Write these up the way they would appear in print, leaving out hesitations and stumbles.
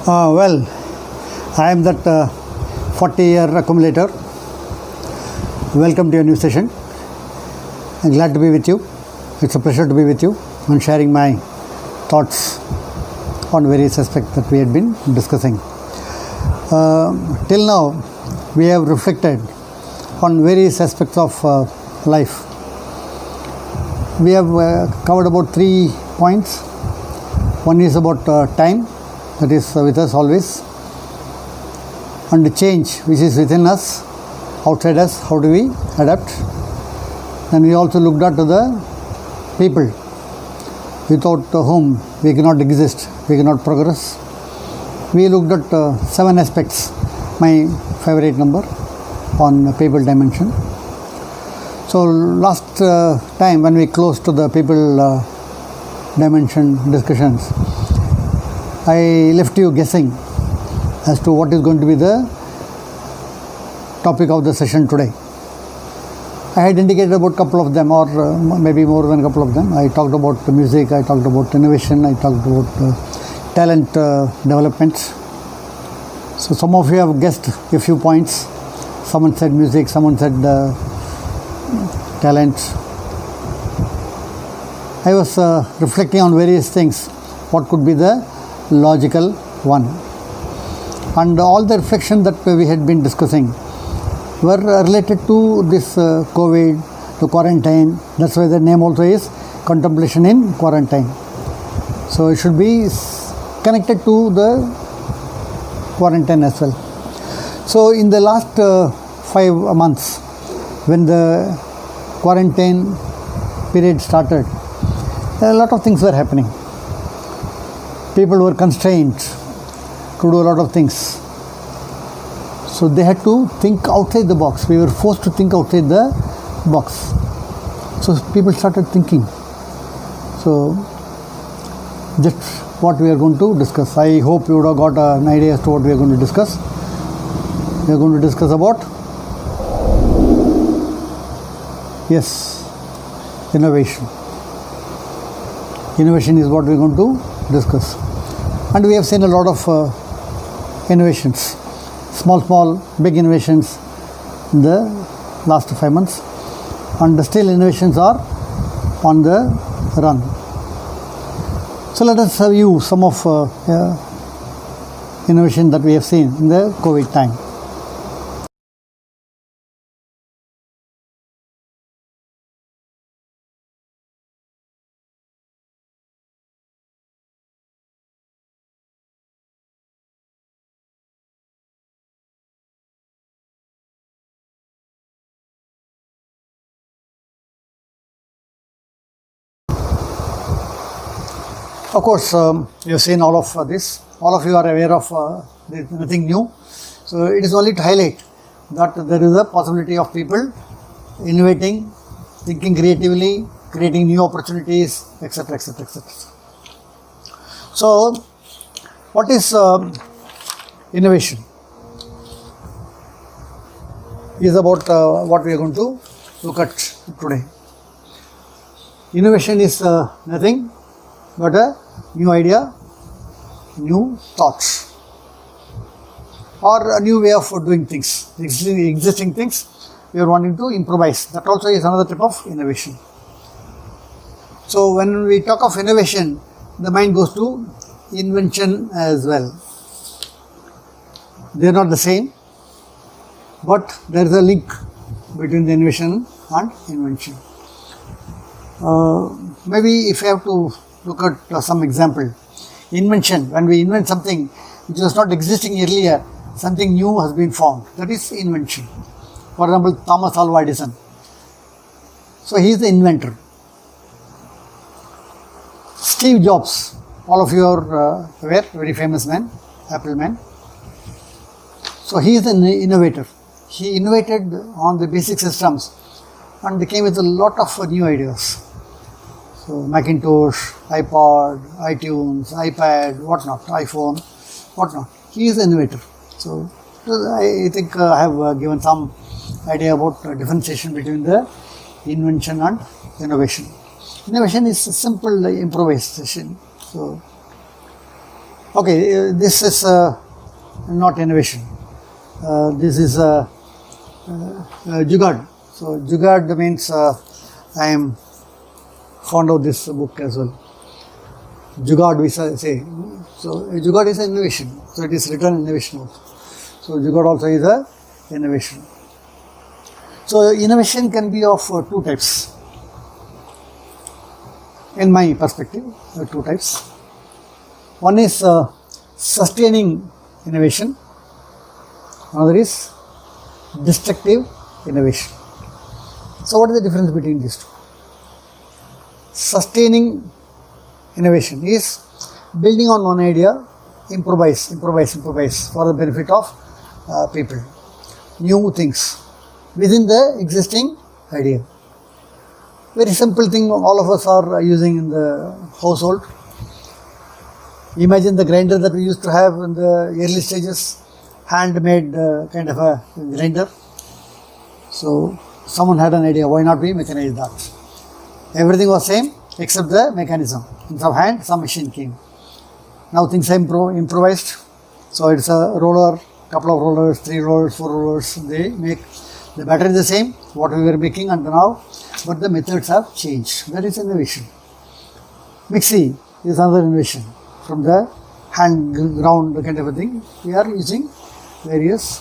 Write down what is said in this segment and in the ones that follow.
Well, I am that 40-year accumulator. Welcome to your new session. I'm glad to be with you. It's a pleasure to be with you and sharing my thoughts on various aspects that we had been discussing. Till now, we have reflected on various aspects of life. We have covered about 3 points. One is about time, that is with us always, and the change which is within us, outside us, how do we adapt. And we also looked at the people without whom we cannot exist, we cannot progress. We looked at 7 aspects, my favorite number, on people dimension. So last time when we closed to the people dimension discussions, I left you guessing as to what is going to be the topic of the session today. I had indicated about a couple of them, or maybe more than a couple of them. I talked about the music, I talked about innovation, I talked about talent developments. So some of you have guessed a few points. Someone said music, someone said talent. I was reflecting on various things. What could be the logical one? And all the reflection that we had been discussing were related to this COVID, the quarantine. That's why the name also is Contemplation in Quarantine. So it should be connected to the quarantine as well. So in the last 5 months, when the quarantine period started, a lot of things were happening. People were constrained to do a lot of things. So they had to think outside the box. We were forced to think outside the box. So people started thinking. So that's what we are going to discuss. I hope you would have got an idea as to what we are going to discuss. We are going to discuss about, yes, innovation. Innovation is what we are going to discuss. And we have seen a lot of innovations, small, big innovations in the last 5 months. And still innovations are on the run. So let us review some of innovation that we have seen in the COVID time. Of course, you have seen all of this. All of you are aware of nothing new. So it is only to highlight that there is a possibility of people innovating, thinking creatively, creating new opportunities, etc., etc., etc. So, what is innovation? Is about what we are going to look at today. Innovation is nothing but a new idea, new thoughts, or a new way of doing things. Existing things, we are wanting to improvise. That also is another type of innovation. So when we talk of innovation, the mind goes to invention as well. They are not the same, but there is a link between the innovation and invention. Maybe if I have to look at some example. Invention, when we invent something which was not existing earlier, something new has been found. That is invention. For example, Thomas Alva Edison. So he is the inventor. Steve Jobs, all of you are aware, very famous man, Apple man. So he is an innovator. He innovated on the basic systems and they came with a lot of new ideas. So Macintosh, iPod, iTunes, iPad, whatnot, iPhone, whatnot. He is an innovator. So I think I have given some idea about differentiation between the invention and innovation. Innovation is simple improvisation. So Okay, this is not innovation. This is jugaad. So jugaad means I am fond of this book as well. Jugaad we say. So jugaad is an innovation. So it is written innovation also. So jugaad also is a innovation. So innovation can be of two types. In my perspective, there are two types. One is sustaining innovation. Another is destructive innovation. So what is the difference between these two? Sustaining innovation is building on one idea, improvise for the benefit of people. New things within the existing idea. Very simple thing all of us are using in the household. Imagine the grinder that we used to have in the early stages, handmade kind of a grinder. So someone had an idea, why not we mechanize that? Everything was same except the mechanism. Instead of hand, some machine came. Now things are improvised. So it's a roller, couple of rollers, 3 rollers, 4 rollers. They make the battery the same, what we were making until now, but the methods have changed. That is innovation. Mixie is another innovation. From the hand ground kind of a thing, we are using various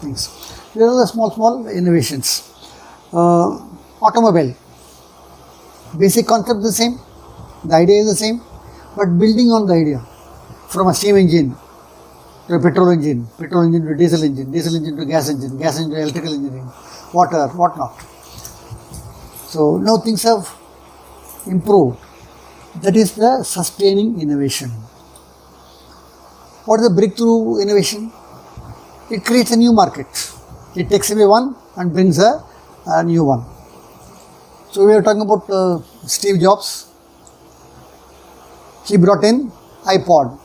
things. There are the small innovations. Automobile. Basic concept the same, the idea is the same, but building on the idea. From a steam engine to a petrol engine to diesel engine to gas engine to electrical engineering, water, whatnot. So now things have improved. That is the sustaining innovation. What is the breakthrough innovation? It creates a new market. It takes away one and brings a new one. So we are talking about Steve Jobs. He brought in iPod.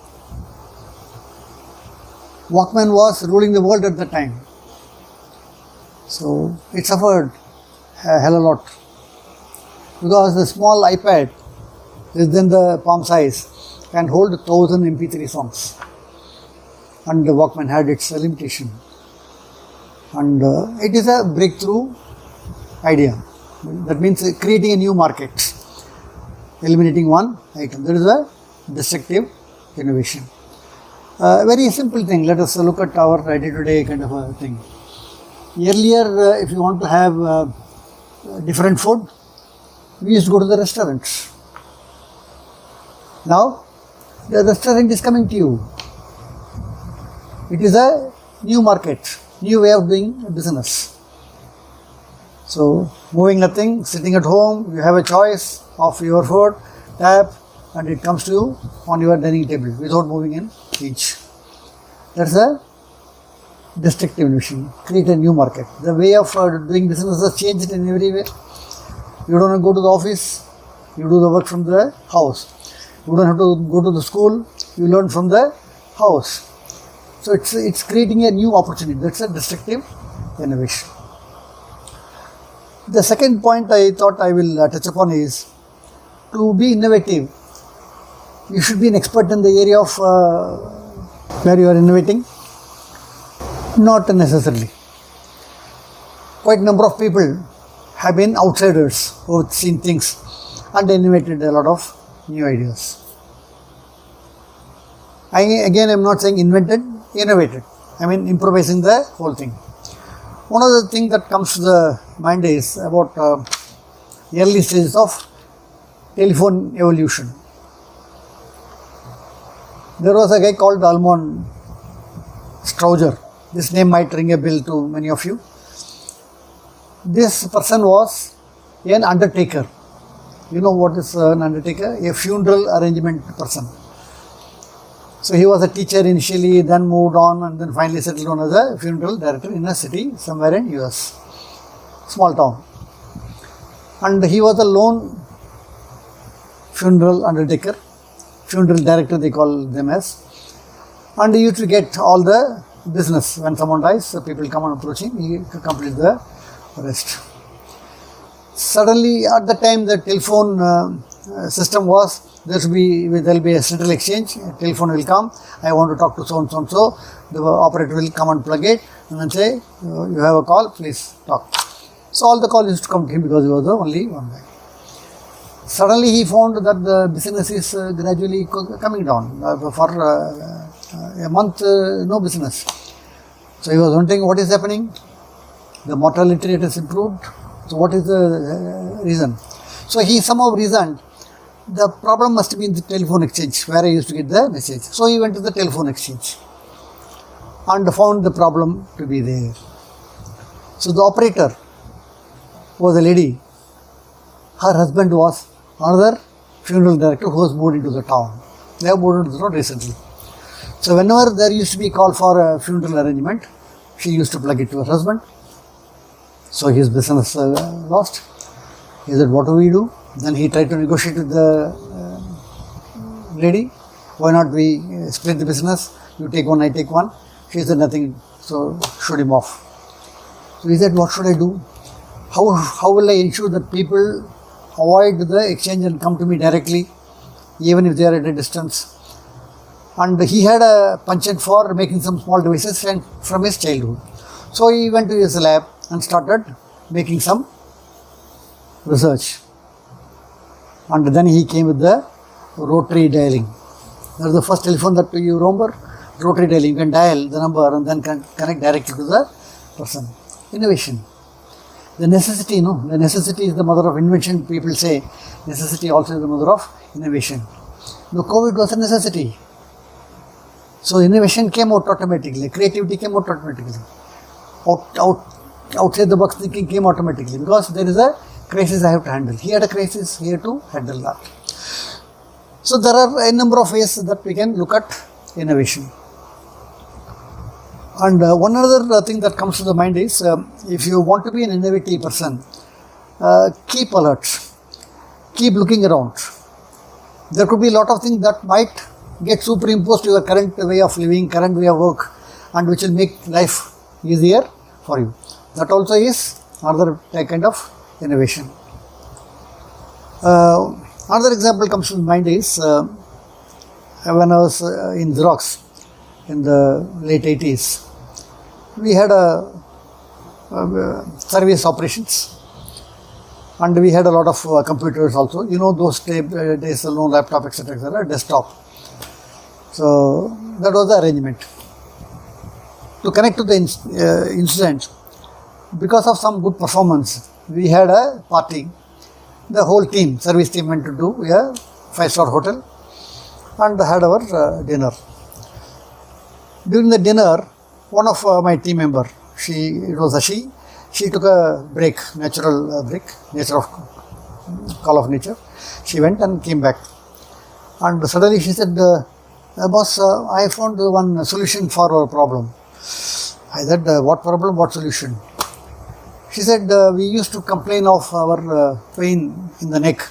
Walkman was ruling the world at the time. So it suffered a hell of a lot. Because the small iPad is then the palm size, can hold 1000 MP3 songs. And the Walkman had its limitation. And it is a breakthrough idea. That means creating a new market, eliminating one item. That is a destructive innovation. Very simple thing. Let us look at our day-to-day kind of a thing. Earlier, if you want to have different food, we used to go to the restaurants. Now, the restaurant is coming to you. It is a new market, new way of doing business. So, moving nothing, sitting at home, you have a choice of your food, tap, and it comes to you on your dining table without moving an inch. That's a destructive innovation. Create a new market. The way of doing business has changed in every way. You don't have to go to the office, you do the work from the house. You don't have to go to the school, you learn from the house. So it's creating a new opportunity. That's a destructive innovation. The second point I thought I will touch upon is to be innovative. You should be an expert in the area of where you are innovating. Not necessarily. Quite a number of people have been outsiders who have seen things and innovated a lot of new ideas. I am not saying invented, innovated. I mean improvising the whole thing. One of the things that comes to the mind is about early stages of telephone evolution. There was a guy called Almond Strouger. This name might ring a bell to many of you. This person was an undertaker. You know what is an undertaker? A funeral arrangement person. So he was a teacher initially, then moved on and then finally settled down as a funeral director in a city somewhere in US. Small town. And he was a lone funeral undertaker. Funeral director they call them as. And he used to get all the business. When someone dies, so people come and approach him, he complete the rest. Suddenly at the time the telephone system was there will be a central exchange, a telephone will come, I want to talk to so and so and so, the operator will come and plug it and then say, you have a call, please talk. So all the calls used to come to him because he was the only one guy. Suddenly he found that the business is gradually coming down. For a month, no business. So he was wondering what is happening. The mortality rate has improved. So what is the reason? So he somehow reasoned the problem must be in the telephone exchange where I used to get the message. So he went to the telephone exchange and found the problem to be there. So the operator was a lady. Her husband was another funeral director who was moved into the town. They have moved into the town recently. So whenever there used to be a call for a funeral arrangement, she used to plug it to her husband. So his business lost. He said, what do we do? Then he tried to negotiate with the lady. Why not we split the business? You take one, I take one. She said nothing, so shoot him off. So he said, what should I do? How will I ensure that people avoid the exchange and come to me directly, even if they are at a distance? And he had a penchant for making some small devices and from his childhood. So he went to his lab and started making some research. And then he came with the rotary dialing. That is the first telephone that you remember. Rotary dialing. You can dial the number and then connect directly to the person. Innovation. The necessity, the necessity is the mother of invention. People say necessity also is the mother of innovation. The COVID was a necessity. So innovation came out automatically. Creativity came out automatically. Outside the box thinking came automatically because there is a crisis I have to handle. He had a crisis, he had to handle that. So there are a number of ways that we can look at innovation. And one other thing that comes to the mind is, if you want to be an innovative person, keep alert, keep looking around. There could be a lot of things that might get superimposed to your current way of living, current way of work, and which will make life easier for you. That also is another kind of innovation. Another example comes to mind is when I was in Xerox in the late 80s, we had a service operations and we had a lot of computers also. You know, those days, no laptop, etc., desktop. So that was the arrangement. To connect to the incident, because of some good performance, we had a party. The whole team, service team, went to do a 5-star hotel and had our dinner. During the dinner, one of my team member, she took a break, natural break, call of nature. She went and came back. And suddenly she said, boss, I found one solution for our problem. I said, what problem, what solution? She said, we used to complain of our pain in the neck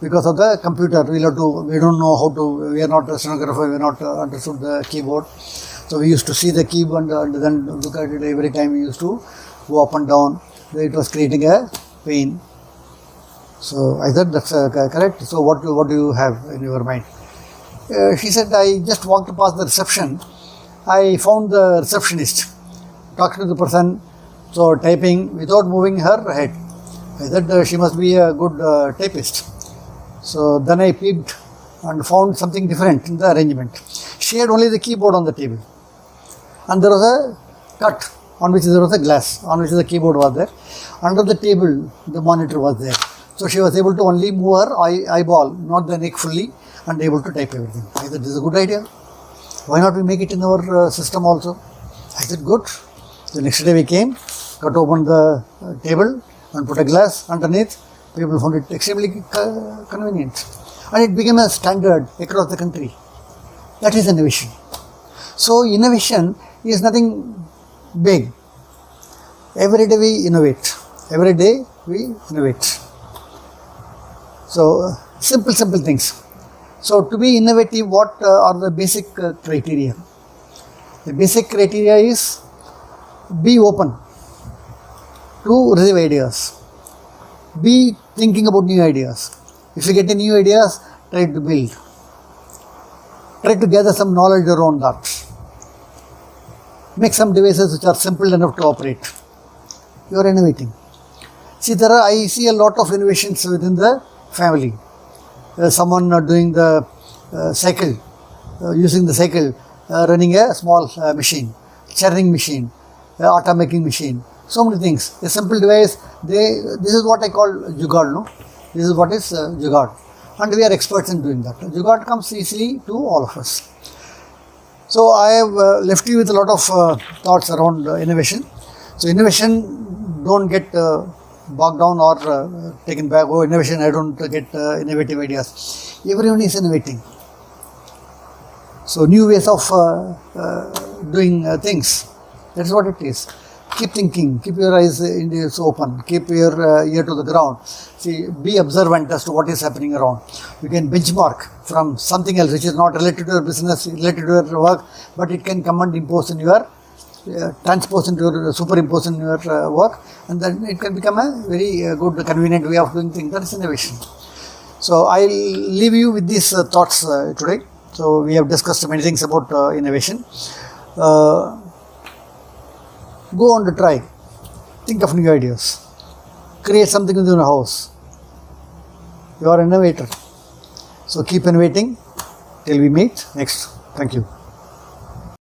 because of the computer. We don't know how to, we are not a stenographer, we are not understood the keyboard. So we used to see the keyboard and then look at it every time we used to go up and down. It was creating a pain. So I said, that's correct. So what do you have in your mind? She said, I just walked past the reception. I found the receptionist talking to the person, so typing without moving her head. I said, she must be a good typist. So then I peeped and found something different in the arrangement. She had only the keyboard on the table. And there was a cut on which there was a glass, on which the keyboard was there. Under the table, the monitor was there. So she was able to only move her eyeball, not the neck fully, and able to type everything. I said, this is a good idea. Why not we make it in our system also? I said, good. The next day we came, cut open the table and put a glass underneath. People found it extremely convenient. And it became a standard across the country. That is innovation. So innovation is nothing big. Every day we innovate. Every day we innovate. So simple things. So to be innovative, what are the basic criteria? The basic criteria is be open to receive ideas. Be thinking about new ideas. If you get any new ideas, try to build. Try to gather some knowledge around that. Make some devices which are simple enough to operate. You are innovating. See, I see a lot of innovations within the family. Someone doing the cycle, using the cycle, running a small machine, churning machine, atta making machine. So many things. A simple device. This is what I call jugaad. No, this is what is jugaad, and we are experts in doing that. Jugaad comes easily to all of us. So I have left you with a lot of thoughts around innovation. So innovation, don't get bogged down or taken back. Oh, innovation, I don't get innovative ideas. Everyone is innovating. So new ways of doing things. That's what it is. Keep thinking. Keep your eyes open. Keep your ear to the ground. See, be observant as to what is happening around. You can benchmark from something else which is not related to your business, related to your work, but it can come and impose in your, transpose into your, superimpose in your work, and then it can become a very good, convenient way of doing things. That is innovation. So I'll leave you with these thoughts today. So we have discussed many things about innovation. Go on to try. Think of new ideas. Create something within your house. You are an innovator. So keep innovating till we meet next. Thank you.